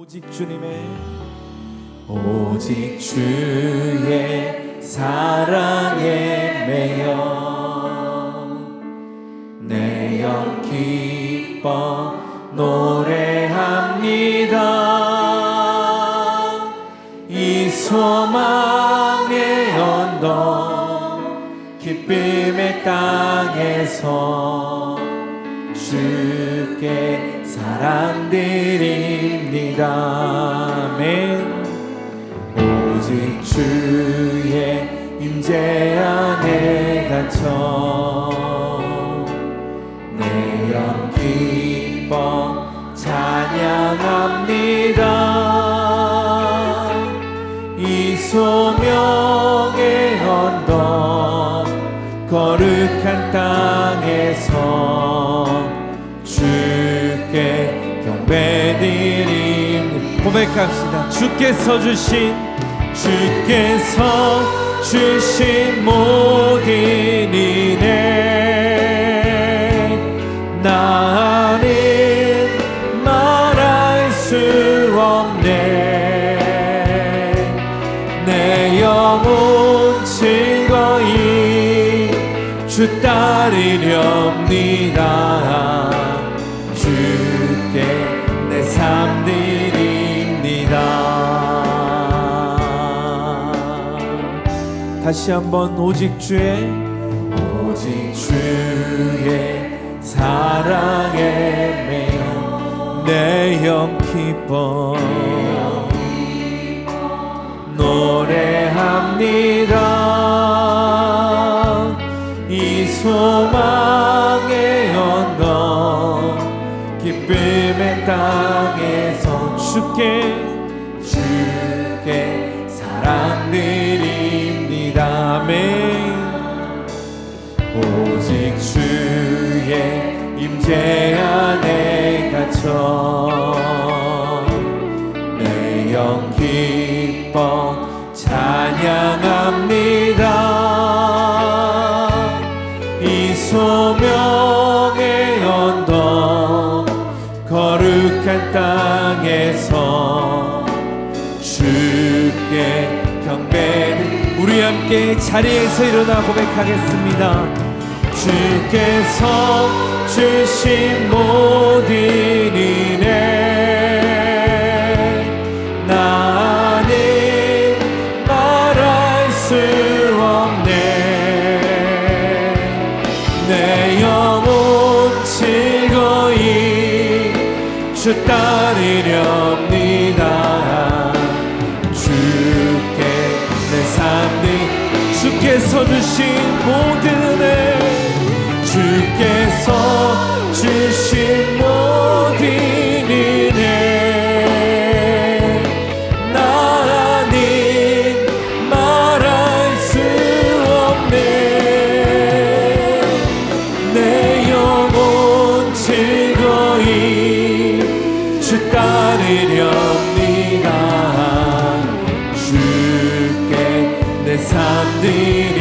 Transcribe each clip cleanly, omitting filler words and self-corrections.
오직 주의 사랑에 매여 내 영 기뻐 노래합니다. 이 소망의 언덕 기쁨의 땅에서 주께 사랑 드립니다. 아멘. 오직 주의 임재 안에 갇혀 내 영 기뻐 찬양합니다. 이 소명의 언덕 거룩한 땅에서 주께 경배드림 고백합시다. 주께서 주신 모든 은혜 나는 말할 수 없네. 내 영혼 즐거이 주 따르렵니다. 주께 내 삶 드립니다. 다시 한번 오직 주의 사랑에 매여 내 영 기뻐 노래합니다. 이 소망의 언덕 기쁨의 땅에서 주께 사랑 드립니다. 아멘. 오직 주의 임재 안에 갇혀 내 영 기뻐 찬양합니다. 이 소명의 언덕 거룩한 땅에서 주께 경배를 우리 함께 자리에서 일어나 고백하겠습니다. 주께서 주신 모든 은혜 나는 말할 수 없네. 내 영혼 즐거이 주 따르렵니다. 주께 내 삶이 주께서 주신 모든 은혜 주께서 주신 모든 은혜 나는 말할 수 없네. 내 영혼 즐거이 주 따르렵니다. 주께 내 삶 드립니다.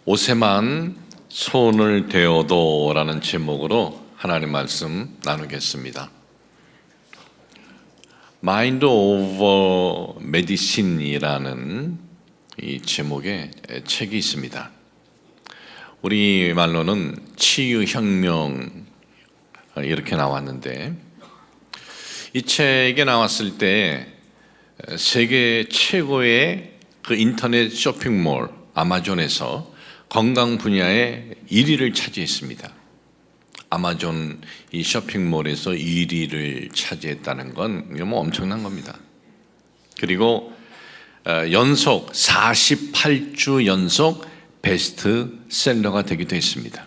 옷에만 손을 대어도 라는 제목으로 하나님 말씀 나누겠습니다. Mind over Medicine이라는 이 제목의 책이 있습니다. 우리말로는 치유혁명 이렇게 나왔는데 이 책에 나왔을 때 세계 최고의 그 인터넷 쇼핑몰 아마존에서 건강 분야의 1위를 차지했습니다. 아마존 이 쇼핑몰에서 1위를 차지했다는 건 뭐 엄청난 겁니다. 그리고 연속 48주 연속 베스트셀러가 되기도 했습니다.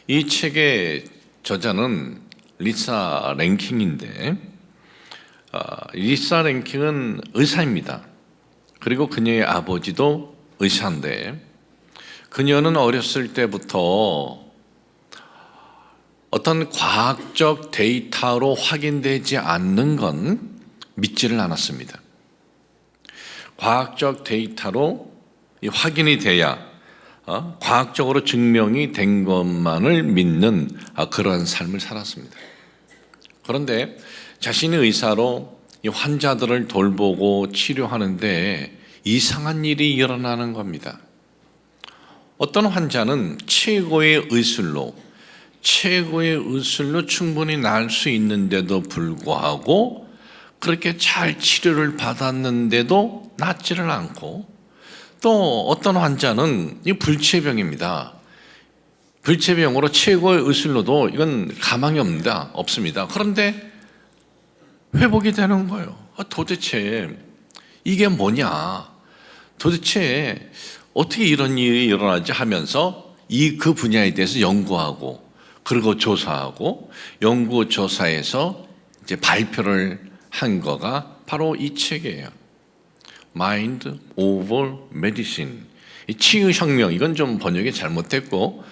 이 책의 저자는 리사 랭킹인데 리사 랭킹은 의사입니다. 그리고 그녀의 아버지도 의사인데 그녀는 어렸을 때부터 어떤 과학적 데이터로 확인되지 않는 건 믿지를 않았습니다. 과학적 데이터로 확인이 돼야 과학적으로 증명이 된 것만을 믿는 그런 삶을 살았습니다. 그런데 자신의 의사로 이 환자들을 돌보고 치료하는데 이상한 일이 일어나는 겁니다. 어떤 환자는 최고의 의술로 충분히 나을 수 있는데도 불구하고 그렇게 잘 치료를 받았는데도 낫지를 않고, 또 어떤 환자는 이 불치병입니다. 불치병으로 최고의 의술로도 이건 가망이 없습니다. 그런데 회복이 되는 거예요. 도대체 이게 뭐냐? 도대체 어떻게 이런 일이 일어나지 하면서 그 분야에 대해서 연구하고, 그리고 조사하고, 연구 조사해서 이제 발표를 한 거가 바로 이 책이에요. Mind over Medicine. 이 치유혁명, 이건 좀 번역이 잘못됐고,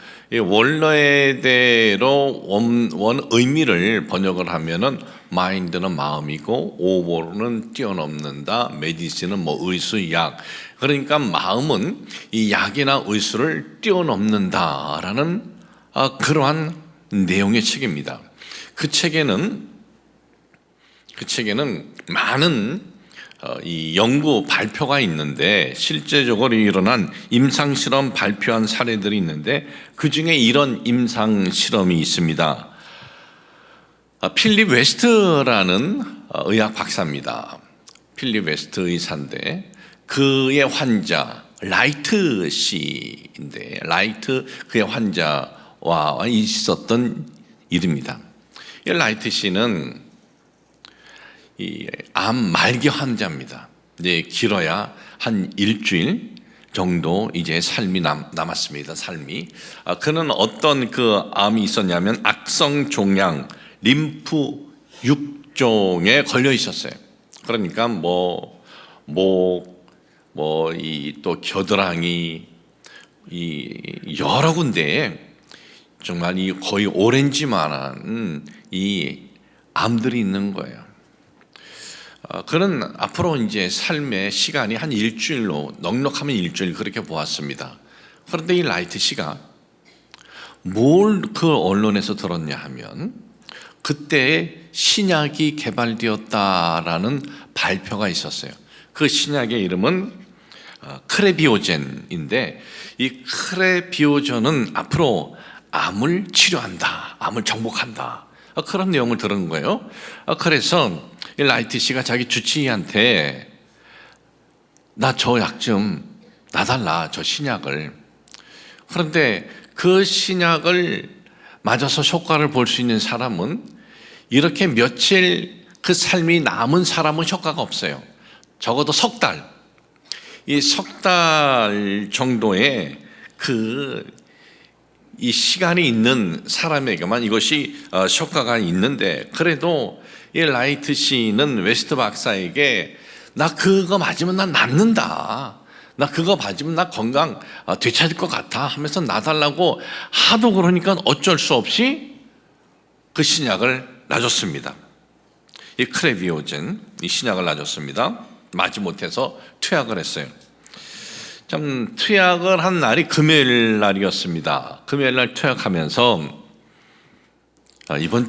원래대로 원 의미를 번역을 하면은 마인드는 마음이고 오버는 뛰어넘는다, 메디신은 의수, 약. 그러니까 마음은 이 약이나 의수를 뛰어넘는다라는 그러한 내용의 책입니다. 그 책에는 많은 이 연구 발표가 있는데, 실제적으로 일어난 임상실험 발표한 사례들이 있는데, 그 중에 이런 임상실험이 있습니다. 필립 웨스트라는 의학 박사입니다. 필립 웨스트 의사인데, 그의 환자 라이트 씨인데, 라이트 그의 환자와 있었던 일입니다. 이 라이트 씨는 이 암 말기 환자입니다. 이제 길어야 한 일주일 정도 이제 삶이 남았습니다. 그는 어떤 그 암이 있었냐면 악성 종양 림프 6종에 걸려 있었어요. 그러니까 이 또 겨드랑이 이 여러 군데에 정말 이 거의 오렌지만한 이 암들이 있는 거예요. 그는 앞으로 이제 삶의 시간이 한 일주일로, 넉넉하면 일주일 그렇게 보았습니다. 그런데 이 라이트 씨가 뭘 그 언론에서 들었냐 하면, 그때 신약이 개발되었다라는 발표가 있었어요. 그 신약의 이름은 크레비오젠인데, 이 크레비오젠은 앞으로 암을 치료한다, 암을 정복한다, 그런 내용을 들은 거예요. 그래서 라이트 씨가 자기 주치의한테 나 저 약 좀 놔달라, 저 신약을. 그런데 그 신약을 맞아서 효과를 볼 수 있는 사람은, 이렇게 며칠 그 삶이 남은 사람은 효과가 없어요. 적어도 석 달, 이 석 달 정도의 이 시간이 있는 사람에게만 이것이 효과가 있는데, 그래도 이 라이트 씨는 웨스트 박사에게 나 그거 맞으면 난 낫는다, 나 그거 맞으면 나 건강 되찾을 것 같아 하면서 놔달라고 하도 그러니까 어쩔 수 없이 그 신약을 놔줬습니다. 이 크레비오젠, 이 신약을 놔줬습니다. 맞지 못해서 투약을 했어요. 참, 투약을 한 날이 금요일 날이었습니다. 금요일 날 투약하면서 이번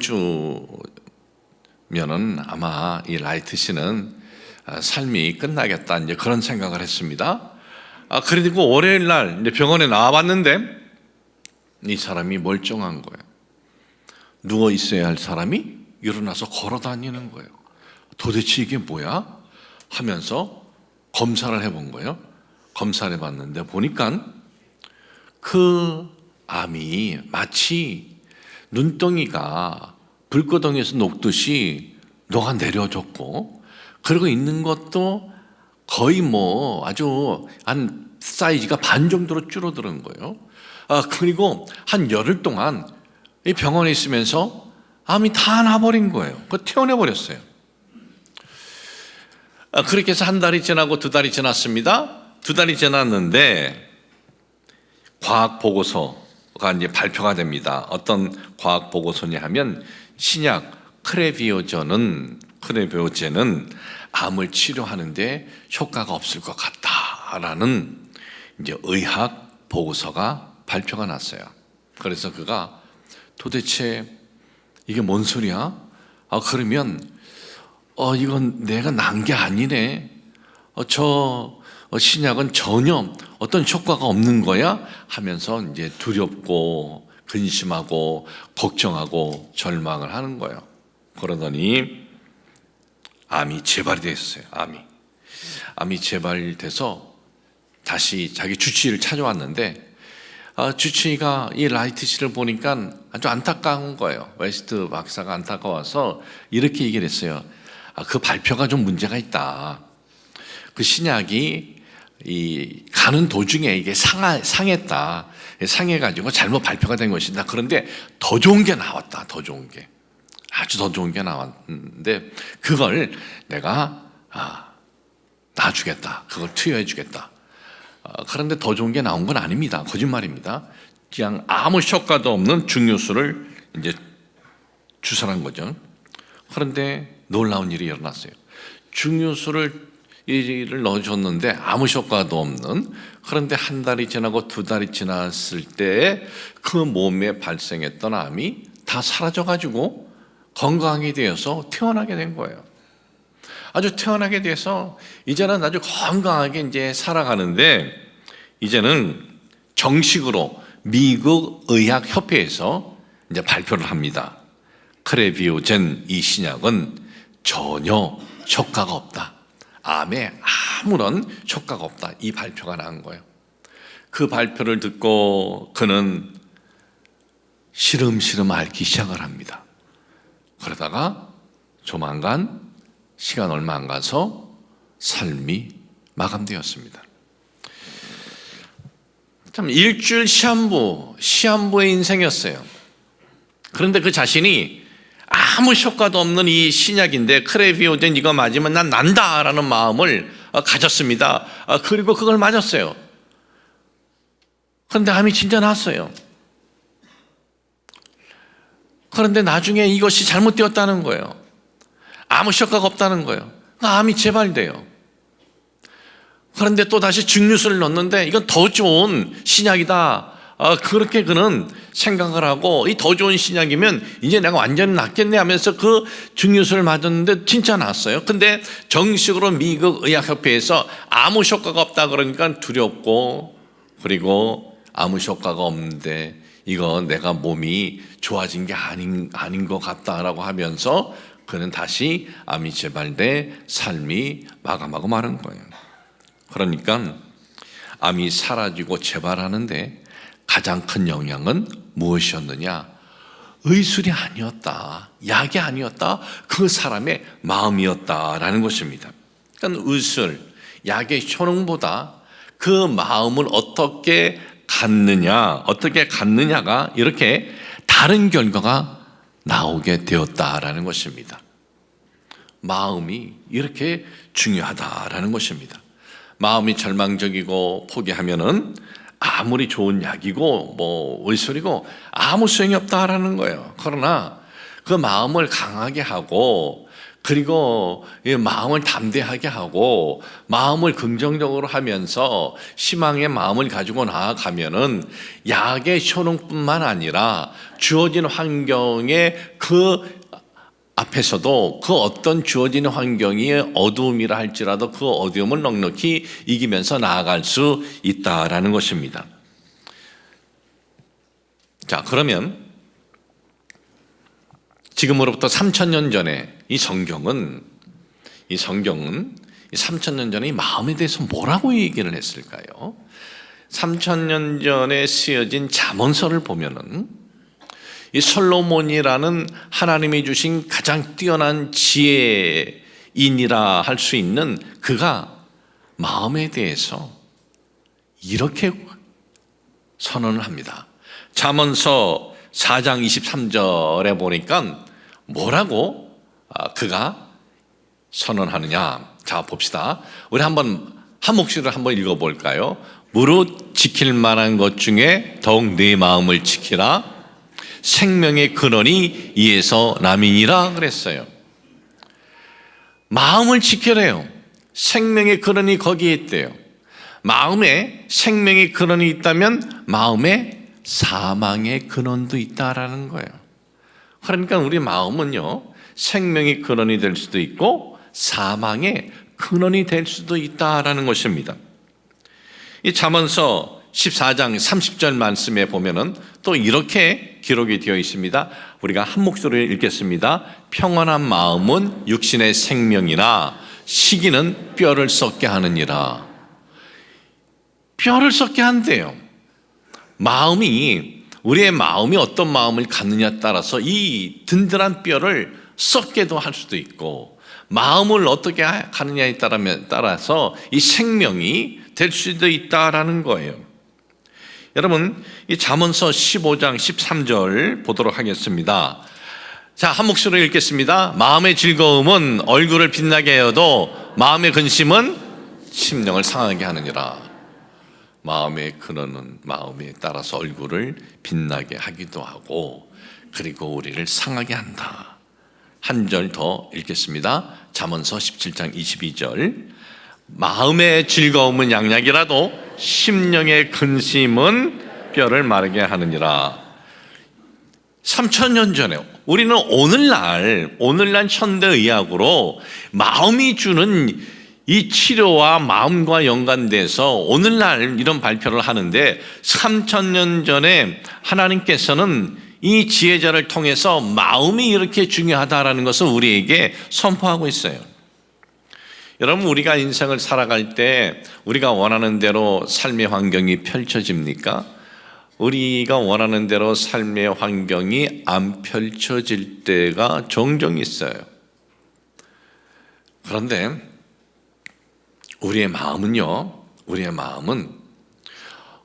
주면은 아마 이 라이트 씨는 삶이 끝나겠다, 이제 그런 생각을 했습니다. 그리고 월요일 날 이제 병원에 나와봤는데 이 사람이 멀쩡한 거예요. 누워 있어야 할 사람이 일어나서 걸어 다니는 거예요. 도대체 이게 뭐야? 하면서 검사를 해본 거예요. 검사를 해봤는데 보니까 그 암이 마치 눈덩이가 불구덩이에서 녹듯이 녹아내려졌고, 그리고 있는 것도 거의 아주 한 사이즈가 반 정도로 줄어드는 거예요. 그리고 한 열흘 동안 이 병원에 있으면서 암이 다 나버린 거예요. 그거 태워내버렸어요. 그렇게 해서 한 달이 지나고 두 달이 지났습니다. 두 달이 지났는데 과학 보고서가 이제 발표가 됩니다. 어떤 과학 보고서냐 하면, 신약 크레비오젠은 암을 치료하는데 효과가 없을 것 같다라는 이제 의학 보고서가 발표가 났어요. 그래서 그가 도대체 이게 뭔 소리야? 그러면 이건 내가 난 게 아니네. 저 신약은 전혀 어떤 효과가 없는 거야? 하면서 이제 두렵고 근심하고 걱정하고 절망을 하는 거예요. 그러더니 암이 재발이 됐어요. 암이 재발돼서 다시 자기 주치의를 찾아왔는데 주치의가 이 라이트 씨를 보니까 아주 안타까운 거예요. 웨스트 박사가 안타까워서 이렇게 얘기를 했어요. 그 발표가 좀 문제가 있다. 그 신약이 이 가는 도중에 이게 상했다. 상해가지고 잘못 발표가 된 것이다. 그런데 더 좋은 게 나왔다. 더 좋은 게. 아주 더 좋은 게 나왔는데 그걸 내가 놔주겠다. 그걸 투여해 주겠다. 그런데 더 좋은 게 나온 건 아닙니다. 거짓말입니다. 그냥 아무 효과도 없는 중류수를 이제 주사한 거죠. 그런데 놀라운 일이 일어났어요. 중류수를 넣어줬는데 아무 효과도 없는, 그런데 한 달이 지나고 두 달이 지났을 때 그 몸에 발생했던 암이 다 사라져가지고 건강하게 되어서 태어나게 된 거예요. 아주 태어나게 돼서 이제는 아주 건강하게 이제 살아가는데, 이제는 정식으로 미국 의학협회에서 이제 발표를 합니다. 크레비오젠 이 신약은 전혀 효과가 없다. 암에 아무런 효과가 없다. 이 발표가 나온 거예요. 그 발표를 듣고 그는 시름시름 앓기 시작을 합니다. 그러다가 조만간 시간 얼마 안 가서 삶이 마감되었습니다. 참 일주일 시한부의 인생이었어요. 그런데 그 자신이 아무 효과도 없는 이 신약인데 크레비오젠 이거 맞으면 난 난다라는 마음을 가졌습니다. 그리고 그걸 맞았어요. 그런데 암이 진짜 났어요. 그런데 나중에 이것이 잘못되었다는 거예요. 아무 효과가 없다는 거예요. 암이 재발돼요. 그런데 또 다시 증류수를 넣었는데 이건 더 좋은 신약이다. 그렇게 그는 생각을 하고, 이 더 좋은 신약이면 이제 내가 완전히 낫겠네 하면서 그 증류수를 맞았는데 진짜 낫어요. 근데 정식으로 미국 의학협회에서 아무 효과가 없다 그러니까 두렵고, 그리고 아무 효과가 없는데 이거 내가 몸이 좋아진 게 아닌 것 같다라고 하면서 그는 다시 암이 재발돼 삶이 마감하고 마는 거예요. 그러니까 암이 사라지고 재발하는데 가장 큰 영향은 무엇이었느냐? 의술이 아니었다. 약이 아니었다. 그 사람의 마음이었다라는 것입니다. 그러니까 의술, 약의 효능보다 그 마음을 어떻게 갖느냐가 이렇게 다른 결과가 나오게 되었다라는 것입니다. 마음이 이렇게 중요하다라는 것입니다. 마음이 절망적이고 포기하면은 아무리 좋은 약이고 의술이고 아무 소용이 없다라는 거예요. 그러나 그 마음을 강하게 하고, 그리고 이 마음을 담대하게 하고 마음을 긍정적으로 하면서 희망의 마음을 가지고 나아가면은 약의 효능뿐만 아니라 주어진 환경에 그 앞에서도 그 어떤 주어진 환경이 어두움이라 할지라도 그 어두움을 넉넉히 이기면서 나아갈 수 있다라는 것입니다. 자, 그러면 지금으로부터 3000년 전에 이 성경은 3000년 전에 이 마음에 대해서 뭐라고 얘기를 했을까요? 3000년 전에 쓰여진 잠언서를 보면은 이 솔로몬이라는 하나님이 주신 가장 뛰어난 지혜인이라 할 수 있는 그가 마음에 대해서 이렇게 선언을 합니다. 잠언서 4장 23절에 보니까 뭐라고 그가 선언하느냐? 자, 봅시다. 우리 한번 한 목소리로 한번 읽어볼까요? 무릇 지킬 만한 것 중에 더욱 네 마음을 지키라. 생명의 근원이 이에서 남이니라 그랬어요. 마음을 지키래요. 생명의 근원이 거기에 있대요. 마음에 생명의 근원이 있다면 마음에 사망의 근원도 있다라는 거예요. 그러니까 우리 마음은요, 생명의 근원이 될 수도 있고 사망의 근원이 될 수도 있다라는 것입니다. 이 잠언서 14장 30절 말씀에 보면은 또 이렇게 기록이 되어 있습니다. 우리가 한 목소리를 읽겠습니다. 평안한 마음은 육신의 생명이라 시기는 뼈를 썩게 하느니라. 뼈를 썩게 한대요. 우리의 마음이 어떤 마음을 갖느냐에 따라서 이 든든한 뼈를 썩게도 할 수도 있고, 마음을 어떻게 가느냐에 따라서 이 생명이 될 수도 있다라는 거예요. 여러분, 이 잠언서 15장 13절 보도록 하겠습니다. 자, 한 목소리로 읽겠습니다. 마음의 즐거움은 얼굴을 빛나게 하여도 마음의 근심은 심령을 상하게 하느니라. 마음의 근원은 마음에 따라서 얼굴을 빛나게 하기도 하고, 그리고 우리를 상하게 한다. 한 절 더 읽겠습니다. 잠언서 17장 22절. 마음의 즐거움은 양약이라도 심령의 근심은 뼈를 마르게 하느니라. 3000년 전에 우리는 오늘날 현대의학으로 마음이 주는 이 치료와 마음과 연관돼서 오늘날 이런 발표를 하는데, 3000년 전에 하나님께서는 이 지혜자를 통해서 마음이 이렇게 중요하다라는 것을 우리에게 선포하고 있어요. 여러분, 우리가 인생을 살아갈 때 우리가 원하는 대로 삶의 환경이 펼쳐집니까? 우리가 원하는 대로 삶의 환경이 안 펼쳐질 때가 종종 있어요. 그런데 우리의 마음은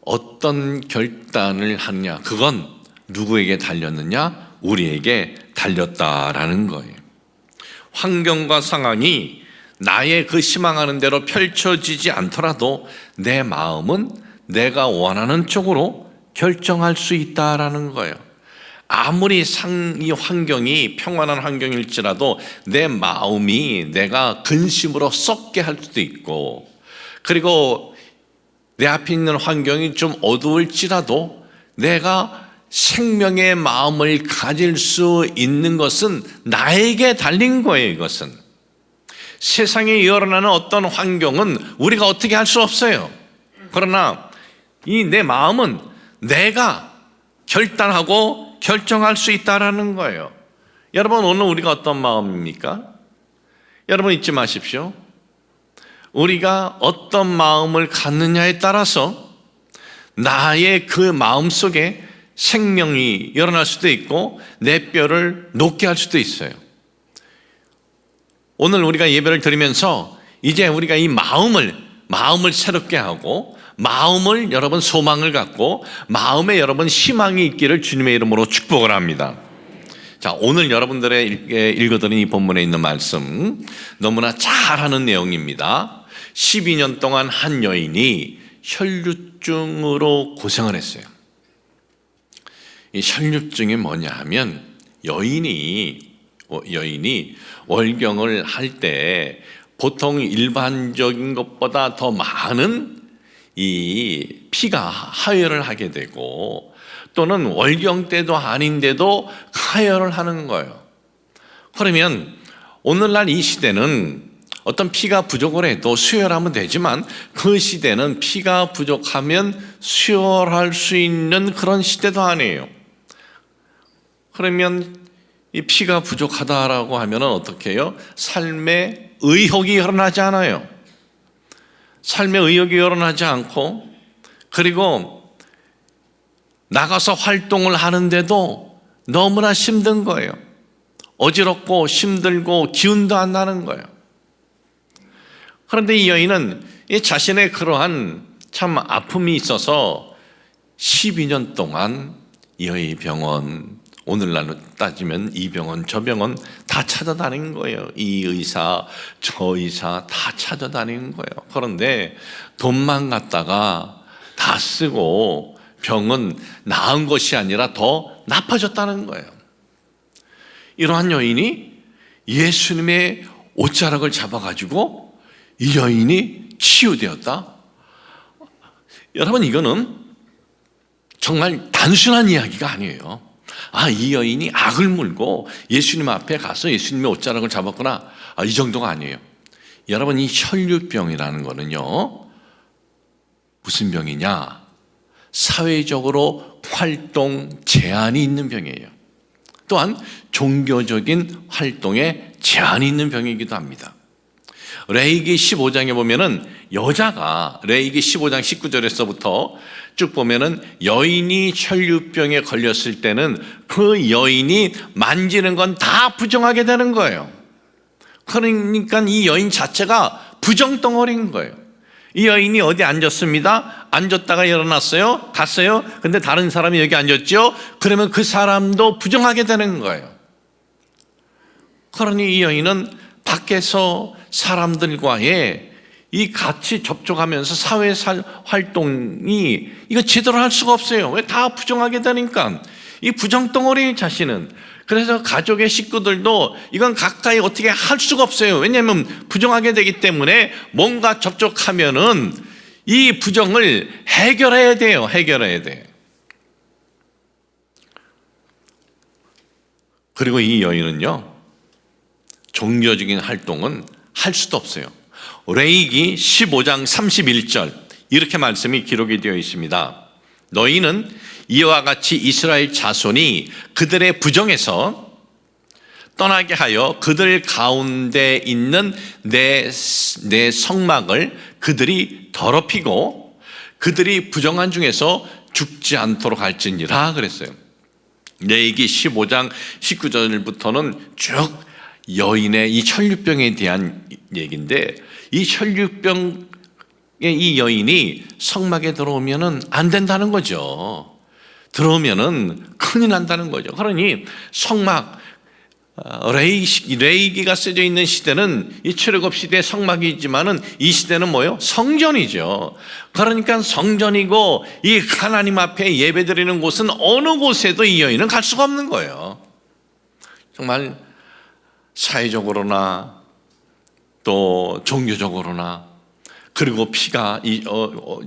어떤 결단을 하느냐, 그건 누구에게 달렸느냐? 우리에게 달렸다라는 거예요. 환경과 상황이 나의 그 희망하는 대로 펼쳐지지 않더라도 내 마음은 내가 원하는 쪽으로 결정할 수 있다라는 거예요. 아무리 이 환경이 평안한 환경일지라도 내 마음이 내가 근심으로 썩게 할 수도 있고, 그리고 내 앞에 있는 환경이 좀 어두울지라도 내가 생명의 마음을 가질 수 있는 것은 나에게 달린 거예요. 이것은 세상에 일어나는 어떤 환경은 우리가 어떻게 할 수 없어요. 그러나 이 내 마음은 내가 결단하고 결정할 수 있다라는 거예요. 여러분, 오늘 우리가 어떤 마음입니까? 여러분, 잊지 마십시오. 우리가 어떤 마음을 갖느냐에 따라서 나의 그 마음 속에 생명이 일어날 수도 있고 내 뼈를 녹게 할 수도 있어요. 오늘 우리가 예배를 드리면서 이제 우리가 이 마음을 새롭게 하고, 마음을 여러분 소망을 갖고 마음에 여러분 희망이 있기를 주님의 이름으로 축복을 합니다. 자, 오늘 여러분들에게 읽어드린 이 본문에 있는 말씀 너무나 잘하는 내용입니다. 12년 동안 한 여인이 혈류증으로 고생을 했어요. 이 혈류증이 뭐냐 하면, 여인이 월경을 할 때 보통 일반적인 것보다 더 많은 이 피가 하혈을 하게 되고, 또는 월경 때도 아닌데도 하혈을 하는 거예요. 그러면 오늘날 이 시대는 어떤 피가 부족을 해도 수혈하면 되지만, 그 시대는 피가 부족하면 수혈할 수 있는 그런 시대도 아니에요. 그러면 이 피가 부족하다라고 하면 어떻게 해요? 삶의 의욕이 일어나지 않아요. 삶의 의욕이 일어나지 않고, 그리고 나가서 활동을 하는데도 너무나 힘든 거예요. 어지럽고 힘들고 기운도 안 나는 거예요. 그런데 이 여인은 이 자신의 그러한 참 아픔이 있어서 12년 동안 이 병원, 오늘날로 따지면 이 병원 저 병원 다 찾아다닌 거예요. 이 의사 저 의사 다 찾아다닌 거예요. 그런데 돈만 갖다가 다 쓰고 병은 나은 것이 아니라 더 나빠졌다는 거예요. 이러한 여인이 예수님의 옷자락을 잡아가지고 이 여인이 치유되었다? 여러분, 이거는 정말 단순한 이야기가 아니에요. 이 여인이 악을 물고 예수님 앞에 가서 예수님의 옷자락을 잡았구나. 이 정도가 아니에요. 여러분, 이 혈류병이라는 거는요, 무슨 병이냐? 사회적으로 활동 제한이 있는 병이에요. 또한 종교적인 활동에 제한이 있는 병이기도 합니다. 레위기 15장에 보면은 여자가, 레위기 15장 19절에서부터 쭉 보면은 여인이 혈류병에 걸렸을 때는 그 여인이 만지는 건 다 부정하게 되는 거예요. 그러니까 이 여인 자체가 부정덩어리인 거예요. 이 여인이 어디 앉았습니다. 앉았다가 일어났어요. 갔어요. 근데 다른 사람이 여기 앉았죠. 그러면 그 사람도 부정하게 되는 거예요. 그러니 이 여인은 밖에서 사람들과의 이 같이 접촉하면서 사회 활동이 이거 제대로 할 수가 없어요. 왜? 다 부정하게 되니까. 이 부정덩어리 자신은, 그래서 가족의 식구들도 이건 가까이 어떻게 할 수가 없어요. 왜냐하면 부정하게 되기 때문에 뭔가 접촉하면은 이 부정을 해결해야 돼요. 해결해야 돼요. 그리고 이 여인은요, 종교적인 활동은 할 수도 없어요. 레위기 15장 31절 이렇게 말씀이 기록이 되어 있습니다. 너희는 이와 같이 이스라엘 자손이 그들의 부정에서 떠나게 하여 그들 가운데 있는 내 성막을 그들이 더럽히고 그들이 부정한 중에서 죽지 않도록 할지니라 그랬어요. 레위기 15장 19절부터는 쭉 여인의 이 혈류병에 대한 얘기인데, 이 혈류병의 이 여인이 성막에 들어오면은 안 된다는 거죠. 들어오면은 큰일 난다는 거죠. 그러니 성막, 레위기가 쓰여져 있는 시대는 이 출애굽 시대 성막이지만은 이 시대는 뭐예요? 성전이죠. 그러니까 성전이고 이 하나님 앞에 예배드리는 곳은 어느 곳에도 이 여인은 갈 수가 없는 거예요. 정말 사회적으로나 또 종교적으로나, 그리고 피가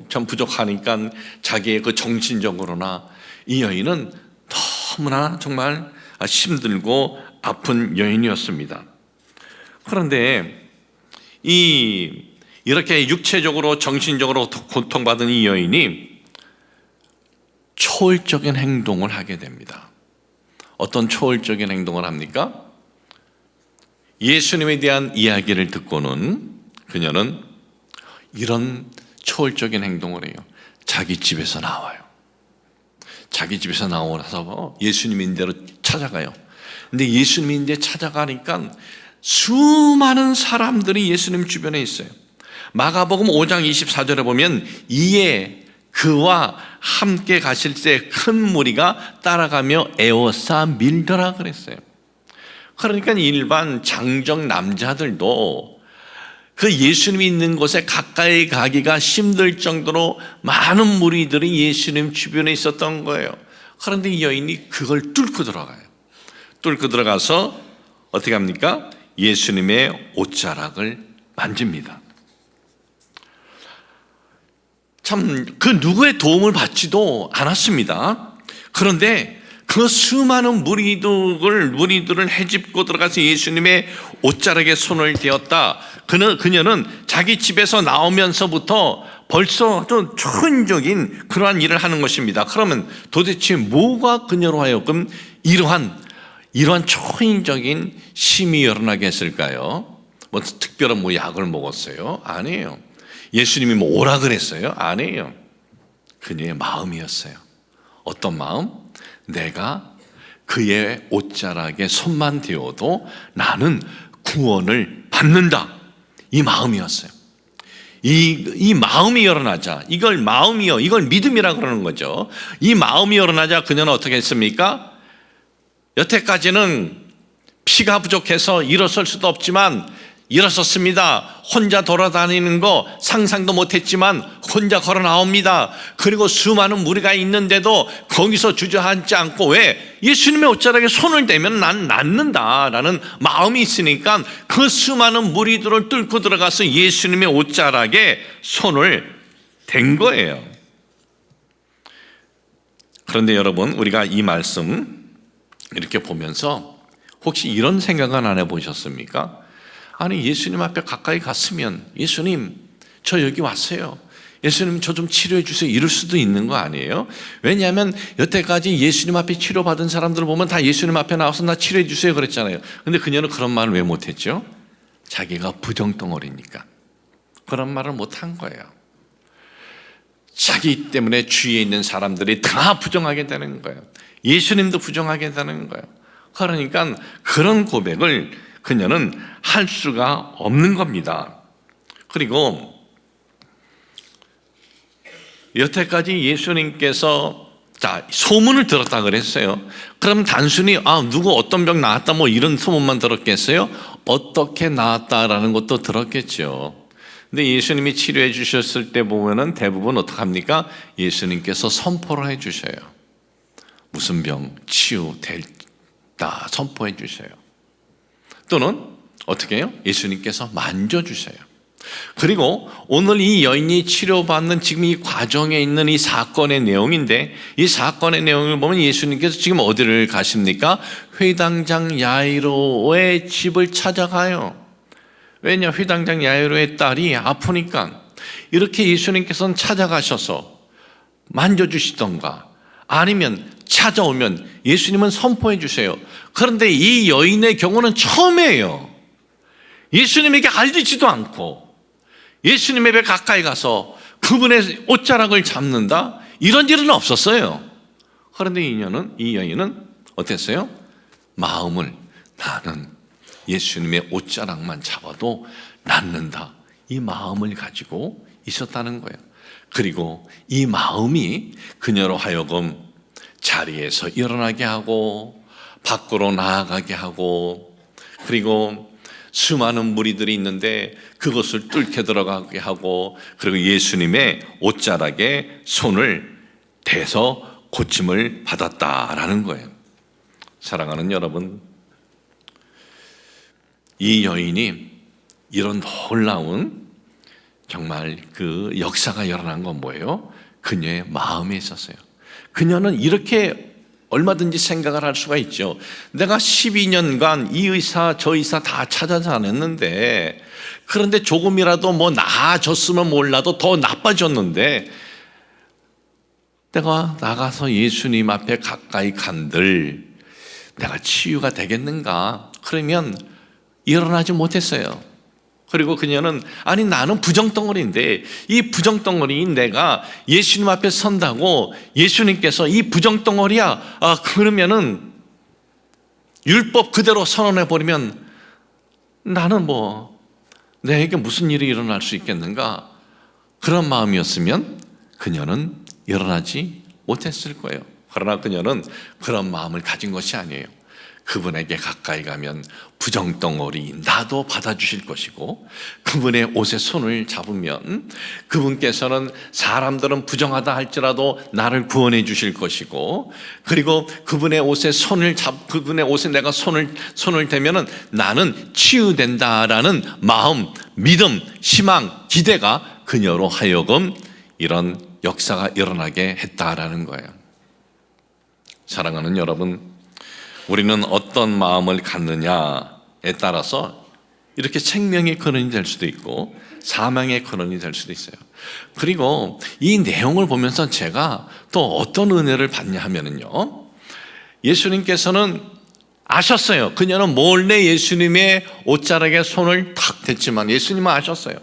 좀 부족하니까 자기의 그 정신적으로나 이 여인은 너무나 정말 힘들고 아픈 여인이었습니다. 그런데 이렇게 육체적으로 정신적으로 고통받은 이 여인이 초월적인 행동을 하게 됩니다. 어떤 초월적인 행동을 합니까? 예수님에 대한 이야기를 듣고는 그녀는 이런 초월적인 행동을 해요. 자기 집에서 나와요. 자기 집에서 나와서 예수님 있는 데로 찾아가요. 근데 예수님 있는 데 찾아가니까 수많은 사람들이 예수님 주변에 있어요. 마가복음 5장 24절에 보면 이에 그와 함께 가실 때 큰 무리가 따라가며 에워싸 밀더라 그랬어요. 그러니까 일반 장정 남자들도 그 예수님이 있는 곳에 가까이 가기가 힘들 정도로 많은 무리들이 예수님 주변에 있었던 거예요. 그런데 이 여인이 그걸 뚫고 들어가요. 뚫고 들어가서 어떻게 합니까? 예수님의 옷자락을 만집니다. 참, 그 누구의 도움을 받지도 않았습니다. 그런데 그 수많은 무리들을 헤집고 들어가서 예수님의 옷자락에 손을 대었다. 그녀는 자기 집에서 나오면서부터 벌써 좀 초인적인 그러한 일을 하는 것입니다. 그러면 도대체 뭐가 그녀로 하여금 이러한 초인적인 힘이 일어나게 했을까요? 뭐 특별한 약을 먹었어요? 아니에요. 예수님이 뭐 오라 그랬어요? 아니에요. 그녀의 마음이었어요. 어떤 마음? 내가 그의 옷자락에 손만 대어도 나는 구원을 받는다. 이 마음이었어요. 이 마음이 일어나자, 이걸 믿음이라고 그러는 거죠. 이 마음이 일어나자 그녀는 어떻게 했습니까? 여태까지는 피가 부족해서 일어설 수도 없지만 일어섰습니다. 혼자 돌아다니는 거 상상도 못했지만 혼자 걸어 나옵니다. 그리고 수많은 무리가 있는데도 거기서 주저앉지 않고, 왜? 예수님의 옷자락에 손을 대면 난 낫는다라는 마음이 있으니까 그 수많은 무리들을 뚫고 들어가서 예수님의 옷자락에 손을 댄 거예요. 그런데 여러분, 우리가 이 말씀 이렇게 보면서 혹시 이런 생각은 안 해보셨습니까? 아니, 예수님 앞에 가까이 갔으면 예수님 저 여기 왔어요, 예수님 저 좀 치료해 주세요, 이럴 수도 있는 거 아니에요? 왜냐하면 여태까지 예수님 앞에 치료받은 사람들을 보면 다 예수님 앞에 나와서 나 치료해 주세요 그랬잖아요. 근데 그녀는 그런 말을 왜 못했죠? 자기가 부정덩어리니까 그런 말을 못한 거예요. 자기 때문에 주위에 있는 사람들이 다 부정하게 되는 거예요. 예수님도 부정하게 되는 거예요. 그러니까 그런 고백을 그녀는 할 수가 없는 겁니다. 그리고 여태까지 예수님께서 소문을 들었다 그랬어요. 그럼 단순히 누구 어떤 병 나았다 뭐 이런 소문만 들었겠어요? 어떻게 나았다라는 것도 들었겠죠. 근데 예수님이 치료해 주셨을 때 보면은 대부분 어떡합니까? 예수님께서 선포를 해 주셔요. 무슨 병 치유됐다 선포해 주셔요. 또는 어떻게 해요? 예수님께서 만져주셔요. 그리고 오늘 이 여인이 치료받는 지금 이 과정에 있는 이 사건의 내용인데, 이 사건의 내용을 보면 예수님께서 지금 어디를 가십니까? 회당장 야이로의 집을 찾아가요. 왜냐? 회당장 야이로의 딸이 아프니까. 이렇게 예수님께서는 찾아가셔서 만져주시던가 아니면 찾아오면 예수님은 선포해 주세요. 그런데 이 여인의 경우는 처음이에요. 예수님에게 알리지도 않고 예수님에게 가까이 가서 그분의 옷자락을 잡는다, 이런 일은 없었어요. 그런데 이 여인은 어땠어요? 마음을, 나는 예수님의 옷자락만 잡아도 낫는다, 이 마음을 가지고 있었다는 거예요. 그리고 이 마음이 그녀로 하여금 자리에서 일어나게 하고 밖으로 나아가게 하고, 그리고 수많은 무리들이 있는데 그것을 뚫게 들어가게 하고, 그리고 예수님의 옷자락에 손을 대서 고침을 받았다라는 거예요. 사랑하는 여러분, 이 여인이 이런 놀라운 정말 그 역사가 일어난 건 뭐예요? 그녀의 마음에 있었어요. 그녀는 이렇게 얼마든지 생각을 할 수가 있죠. 내가 12년간 이 의사 저 의사 다 찾아다녔는데, 그런데 조금이라도 뭐 나아졌으면 몰라도 더 나빠졌는데 내가 나가서 예수님 앞에 가까이 간들 내가 치유가 되겠는가? 그러면 일어나지 못했어요. 그리고 그녀는 아니, 나는 부정덩어리인데 이 부정덩어리인 내가 예수님 앞에 선다고 예수님께서 이 부정덩어리야, 그러면은 율법 그대로 선언해 버리면 나는 뭐 내게 무슨 일이 일어날 수 있겠는가? 그런 마음이었으면 그녀는 일어나지 못했을 거예요. 그러나 그녀는 그런 마음을 가진 것이 아니에요. 그분에게 가까이 가면 부정덩어리 나도 받아주실 것이고, 그분의 옷에 손을 잡으면 그분께서는 사람들은 부정하다 할지라도 나를 구원해 주실 것이고, 그리고 그분의 옷에 그분의 옷에 내가 손을 대면은 나는 치유된다라는 마음, 믿음, 희망, 기대가 그녀로 하여금 이런 역사가 일어나게 했다라는 거예요. 사랑하는 여러분, 우리는 어떤 마음을 갖느냐에 따라서 이렇게 생명의 근원이 될 수도 있고 사망의 근원이 될 수도 있어요. 그리고 이 내용을 보면서 제가 또 어떤 은혜를 받냐 하면은요, 예수님께서는 아셨어요. 그녀는 몰래 예수님의 옷자락에 손을 탁 댔지만 예수님은 아셨어요.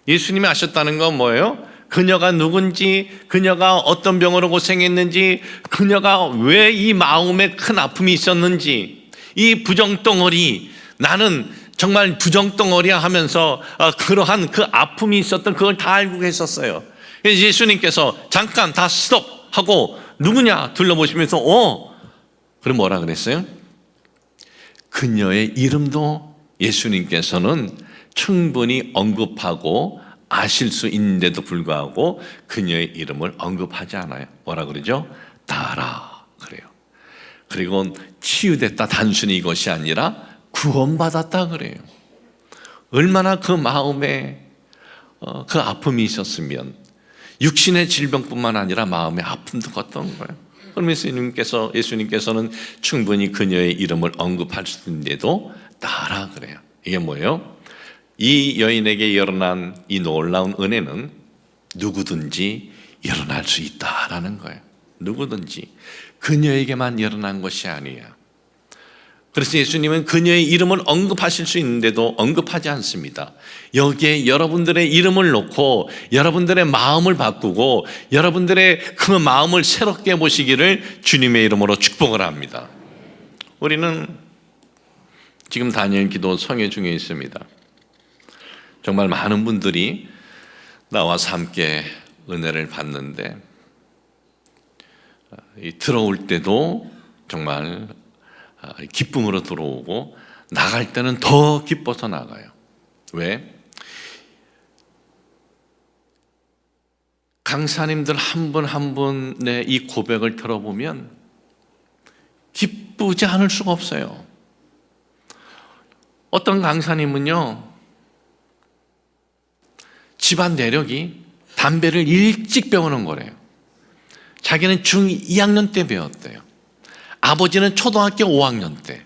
예수님이 아셨다는 건 뭐예요? 그녀가 누군지, 그녀가 어떤 병으로 고생했는지, 그녀가 왜 이 마음에 큰 아픔이 있었는지, 이 부정덩어리, 나는 정말 부정덩어리야 하면서 그러한 그 아픔이 있었던 그걸 다 알고 계셨어요. 그래서 예수님께서 잠깐 다 스톱하고 누구냐 둘러보시면서 그럼 뭐라 그랬어요? 그녀의 이름도 예수님께서는 충분히 언급하고 아실 수 있는데도 불구하고 그녀의 이름을 언급하지 않아요. 뭐라 그러죠? 다라 그래요. 그리고 치유됐다, 단순히 이것이 아니라 구원받았다 그래요. 얼마나 그 마음에 그 아픔이 있었으면 육신의 질병뿐만 아니라 마음의 아픔도 걷던 거예요. 그럼 예수님께서는 충분히 그녀의 이름을 언급할 수 있는데도 나라 그래요. 이게 뭐예요? 이 여인에게 일어난 이 놀라운 은혜는 누구든지 일어날 수 있다라는 거예요. 누구든지. 그녀에게만 일어난 것이 아니에요. 그래서 예수님은 그녀의 이름을 언급하실 수 있는데도 언급하지 않습니다. 여기에 여러분들의 이름을 놓고 여러분들의 마음을 바꾸고 여러분들의 그 마음을 새롭게 보시기를 주님의 이름으로 축복을 합니다. 우리는 지금 다니엘 기도 성회 중에 있습니다. 정말 많은 분들이 나와서 함께 은혜를 받는데 들어올 때도 정말 기쁨으로 들어오고 나갈 때는 더 기뻐서 나가요. 왜? 강사님들 한 분 한 분의 이 고백을 들어보면 기쁘지 않을 수가 없어요. 어떤 강사님은요, 집안 내력이 담배를 일찍 배우는 거래요. 자기는 중2학년 때 배웠대요. 아버지는 초등학교 5학년 때,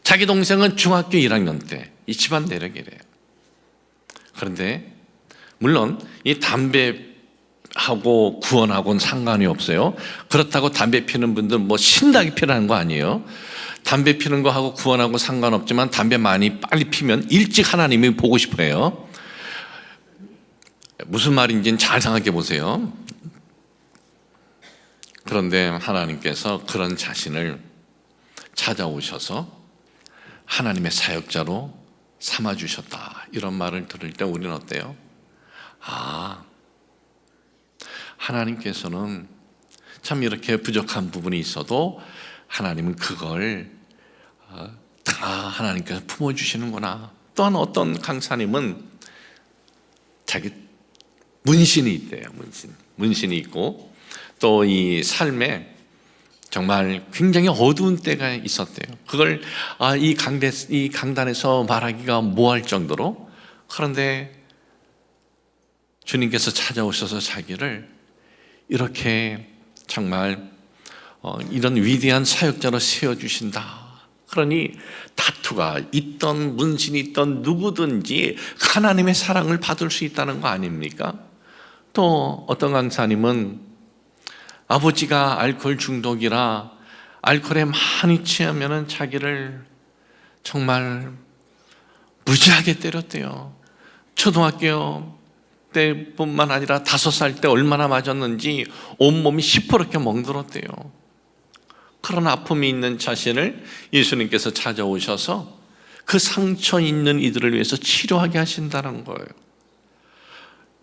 자기 동생은 중학교 1학년 때. 이 집안 내력이래요. 그런데 물론 이 담배하고 구원하고는 상관이 없어요. 그렇다고 담배 피는 분들 뭐 신나게 피라는 거 아니에요. 담배 피는 거하고 구원하고 상관없지만 담배 많이 빨리 피면 일찍 하나님이 보고 싶어요. 무슨 말인지는 잘 생각해 보세요. 그런데 하나님께서 그런 자신을 찾아오셔서 하나님의 사역자로 삼아주셨다, 이런 말을 들을 때 우리는 어때요? 하나님께서는 참 이렇게 부족한 부분이 있어도 하나님은 그걸 다 하나님께서 품어주시는구나. 또한 어떤 강사님은 자기 문신이 있대요. 문신이 있고 또 이 삶에 정말 굉장히 어두운 때가 있었대요. 그걸 이 강단에서 말하기가 뭐할 정도로. 그런데 주님께서 찾아오셔서 자기를 이렇게 정말 이런 위대한 사역자로 세워주신다. 그러니 타투가 있던 문신이 있던 누구든지 하나님의 사랑을 받을 수 있다는 거 아닙니까? 또 어떤 강사님은 아버지가 알코올 중독이라 알코올에 많이 취하면 자기를 정말 무지하게 때렸대요. 초등학교 때뿐만 아니라 5살 때 얼마나 맞았는지 온몸이 시퍼렇게 멍들었대요. 그런 아픔이 있는 자신을 예수님께서 찾아오셔서 그 상처 있는 이들을 위해서 치료하게 하신다는 거예요.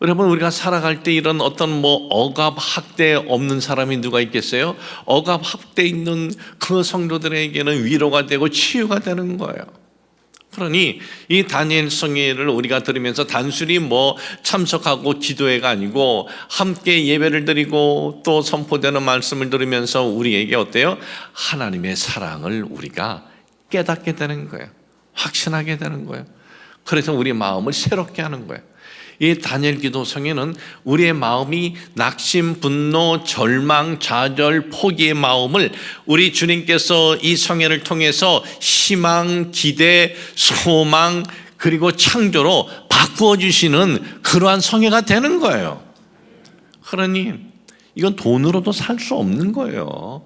여러분, 우리가 살아갈 때 이런 어떤 억압, 학대 없는 사람이 누가 있겠어요? 억압, 학대 있는 그 성도들에게는 위로가 되고 치유가 되는 거예요. 그러니 이 다니엘 성회를 우리가 들으면서 단순히 참석하고 기도회가 아니고 함께 예배를 드리고 또 선포되는 말씀을 들으면서 우리에게 어때요? 하나님의 사랑을 우리가 깨닫게 되는 거예요. 확신하게 되는 거예요. 그래서 우리 마음을 새롭게 하는 거예요. 이 다니엘 기도 성에는 우리의 마음이 낙심, 분노, 절망, 좌절, 포기의 마음을 우리 주님께서 이 성회를 통해서 희망, 기대, 소망 그리고 창조로 바꾸어 주시는 그러한 성회가 되는 거예요. 그러니 이건 돈으로도 살 수 없는 거예요.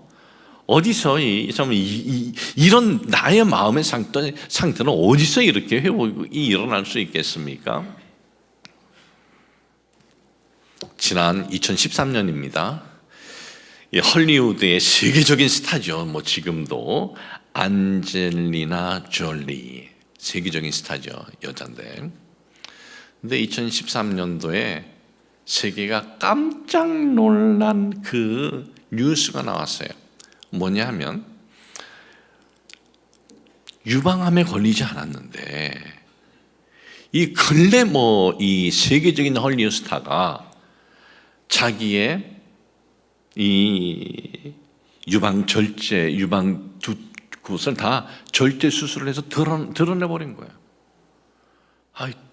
어디서 이런 나의 마음의 상태는 어디서 이렇게 회복이 일어날 수 있겠습니까? 지난 2013년입니다. 헐리우드의 세계적인 스타죠. 지금도 안젤리나 졸리, 세계적인 스타죠. 여잔데. 근데 2013년도에 세계가 깜짝 놀란 그 뉴스가 나왔어요. 뭐냐 하면 유방암에 걸리지 않았는데 이 근래 이 세계적인 헐리우드 스타가 자기의 이 유방 두 곳을 다 절제 수술을 해서 드러내버린 거예요.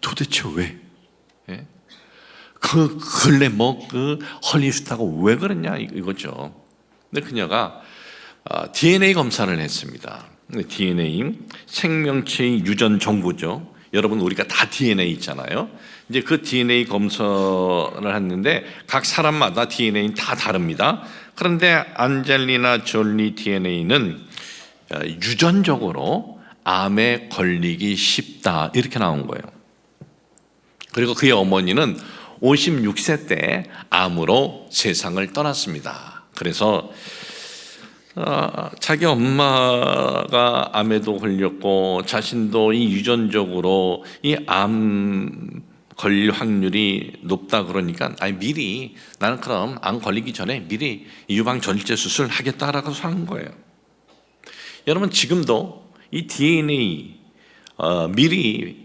도대체 왜? 예? 그 근래 그 헐리우드하고 왜 그랬냐 이거죠. 근데 그녀가 DNA 검사를 했습니다. DNA 생명체의 유전 정보죠. 여러분 우리가 다 DNA 있잖아요. 이제 그 DNA 검사를 했는데 각 사람마다 DNA는 다 다릅니다. 그런데 안젤리나 졸리 DNA는 유전적으로 암에 걸리기 쉽다 이렇게 나온 거예요. 그리고 그의 어머니는 56세 때 암으로 세상을 떠났습니다. 그래서 자기 엄마가 암에도 걸렸고 자신도 이 유전적으로 이 암 걸릴 확률이 높다 그러니까 미리 나는 그럼 암 걸리기 전에 미리 유방 전체 수술 하겠다라고 한 거예요. 여러분 지금도 이 DNA 미리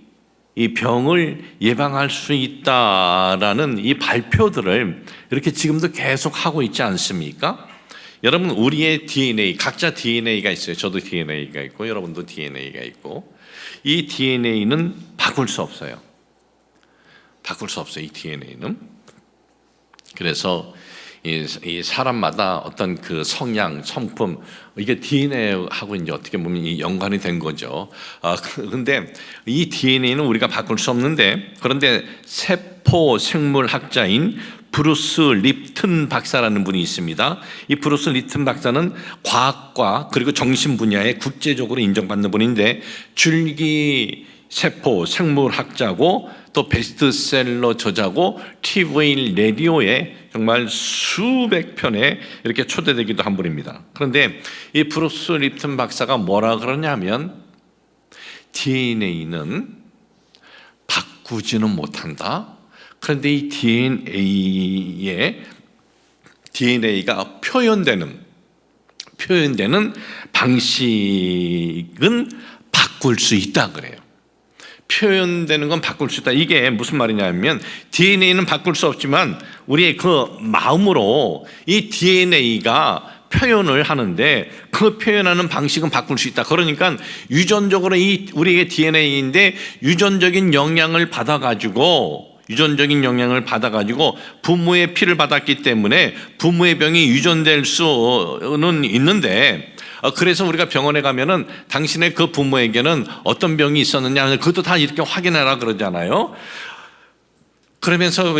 이 병을 예방할 수 있다라는 이 발표들을 이렇게 지금도 계속 하고 있지 않습니까? 여러분 우리의 DNA 각자 DNA가 있어요. 저도 DNA가 있고 여러분도 DNA가 있고 이 DNA는 바꿀 수 없어요. 바꿀 수 없어요. 이 DNA는. 그래서 이 사람마다 어떤 그 성향, 성품 이게 DNA하고 이제 어떻게 보면 연관이 된 거죠. 근데 이 DNA는 우리가 바꿀 수 없는데 그런데 세포 생물학자인 브루스 립튼 박사라는 분이 있습니다. 이 브루스 립튼 박사는 과학과 그리고 정신 분야에 국제적으로 인정받는 분인데 줄기 세포 생물학자고 또 베스트셀러 저자고 TV 라디오에 정말 수백 편에 이렇게 초대되기도 한 분입니다. 그런데 이 브루스 립튼 박사가 뭐라 그러냐면 DNA는 바꾸지는 못한다. 그런데 이 DNA가 표현되는 방식은 바꿀 수 있다 그래요. 표현되는 건 바꿀 수 있다. 이게 무슨 말이냐면 DNA는 바꿀 수 없지만 우리의 그 마음으로 이 DNA가 표현을 하는데 그 표현하는 방식은 바꿀 수 있다. 그러니까 유전적으로 우리의 DNA인데 유전적인 영향을 받아가지고 부모의 피를 받았기 때문에 부모의 병이 유전될 수는 있는데 그래서 우리가 병원에 가면은 당신의 그 부모에게는 어떤 병이 있었느냐 그것도 다 이렇게 확인하라 그러잖아요. 그러면서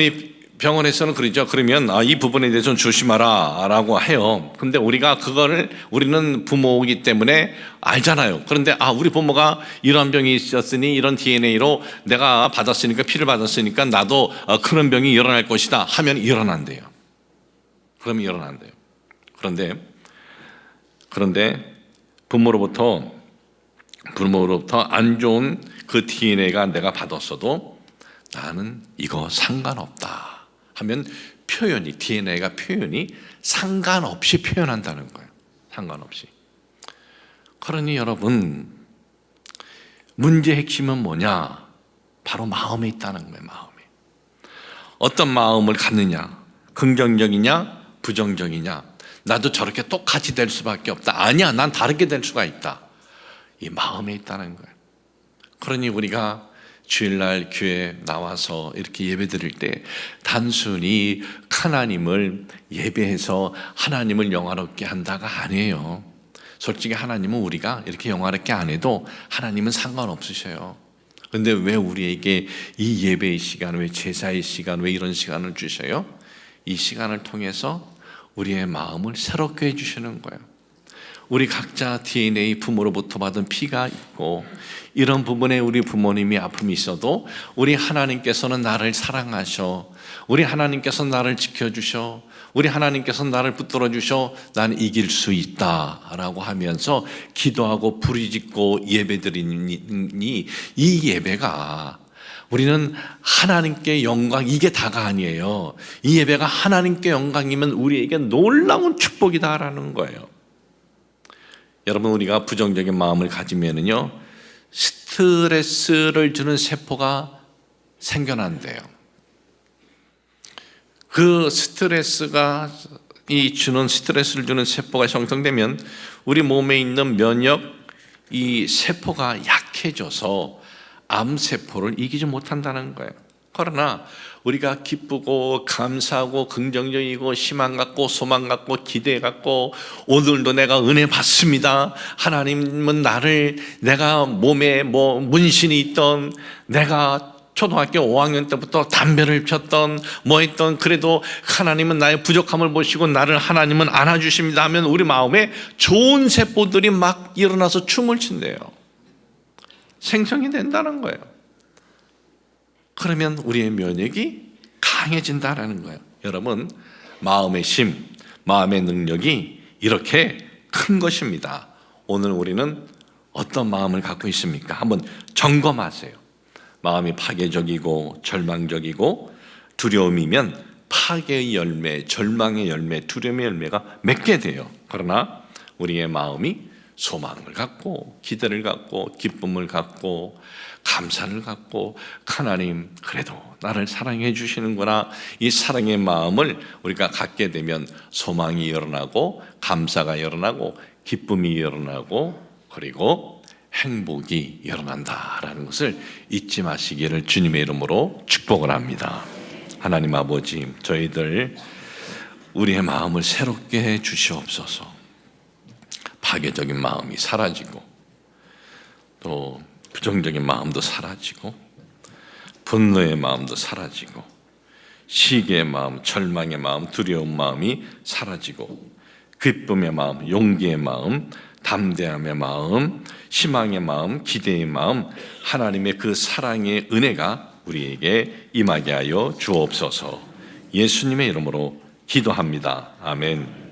병원에서는 그러죠. 그러면 이 부분에 대해서는 조심하라라고 해요. 근데 우리는 부모이기 때문에 알잖아요. 그런데 우리 부모가 이런 병이 있었으니 이런 DNA로 내가 받았으니까 피를 받았으니까 나도 그런 병이 일어날 것이다 하면 일어난대요. 그러면 일어난대요. 그런데 부모로부터 안 좋은 그 DNA가 내가 받았어도 나는 이거 상관없다 하면 DNA가 표현이 상관없이 표현한다는 거예요. 상관없이. 그러니 여러분 문제의 핵심은 뭐냐? 바로 마음에 있다는 거예요. 마음에. 어떤 마음을 갖느냐? 긍정적이냐? 부정적이냐? 나도 저렇게 똑같이 될 수밖에 없다. 아니야, 난 다르게 될 수가 있다. 이 마음에 있다는 거예요. 그러니 우리가 주일날 교회 나와서 이렇게 예배 드릴 때 단순히 하나님을 예배해서 하나님을 영화롭게 한다가 아니에요. 솔직히 하나님은 우리가 이렇게 영화롭게 안 해도 하나님은 상관없으셔요. 그런데 왜 우리에게 이 예배의 시간, 왜 제사의 시간, 왜 이런 시간을 주셔요? 이 시간을 통해서 우리의 마음을 새롭게 해주시는 거예요. 우리 각자 DNA 부모로부터 받은 피가 있고 이런 부분에 우리 부모님이 아픔이 있어도 우리 하나님께서는 나를 사랑하셔, 우리 하나님께서 나를 지켜주셔, 우리 하나님께서 나를 붙들어 주셔, 난 이길 수 있다라고 하면서 기도하고 부르짖고 예배드리니 이 예배가 우리는 하나님께 영광, 이게 다가 아니에요. 이 예배가 하나님께 영광이면 우리에게 놀라운 축복이다라는 거예요. 여러분 우리가 부정적인 마음을 가지면은요 스트레스를 주는 세포가 생겨난대요. 그 스트레스를 주는 세포가 형성되면 우리 몸에 있는 면역 이 세포가 약해져서 암세포를 이기지 못한다는 거예요. 그러나 우리가 기쁘고 감사하고 긍정적이고 희망 갖고 소망 갖고 기대 갖고 오늘도 내가 은혜 받습니다. 하나님은 나를 내가 몸에 뭐 문신이 있던 내가 초등학교 5학년 때부터 담배를 폈던 뭐 했던 그래도 하나님은 나의 부족함을 보시고 나를 하나님은 안아주십니다 하면 우리 마음에 좋은 세포들이 막 일어나서 춤을 춘대요. 생성이 된다는 거예요. 그러면 우리의 면역이 강해진다라는 거예요. 여러분, 마음의 힘, 마음의 능력이 이렇게 큰 것입니다. 오늘 우리는 어떤 마음을 갖고 있습니까? 한번 점검하세요. 마음이 파괴적이고 절망적이고 두려움이면 파괴의 열매, 절망의 열매, 두려움의 열매가 맺게 돼요. 그러나 우리의 마음이 소망을 갖고 기대를 갖고 기쁨을 갖고 감사를 갖고 하나님 그래도 나를 사랑해 주시는구나, 이 사랑의 마음을 우리가 갖게 되면 소망이 일어나고 감사가 일어나고 기쁨이 일어나고 그리고 행복이 일어난다라는 것을 잊지 마시기를 주님의 이름으로 축복을 합니다. 하나님 아버지, 저희들 우리의 마음을 새롭게 해 주시옵소서. 파괴적인 마음이 사라지고 또 부정적인 마음도 사라지고 분노의 마음도 사라지고 시기의 마음, 절망의 마음, 두려운 마음이 사라지고 기쁨의 마음, 용기의 마음, 담대함의 마음, 희망의 마음, 기대의 마음, 하나님의 그 사랑의 은혜가 우리에게 임하게 하여 주옵소서. 예수님의 이름으로 기도합니다. 아멘.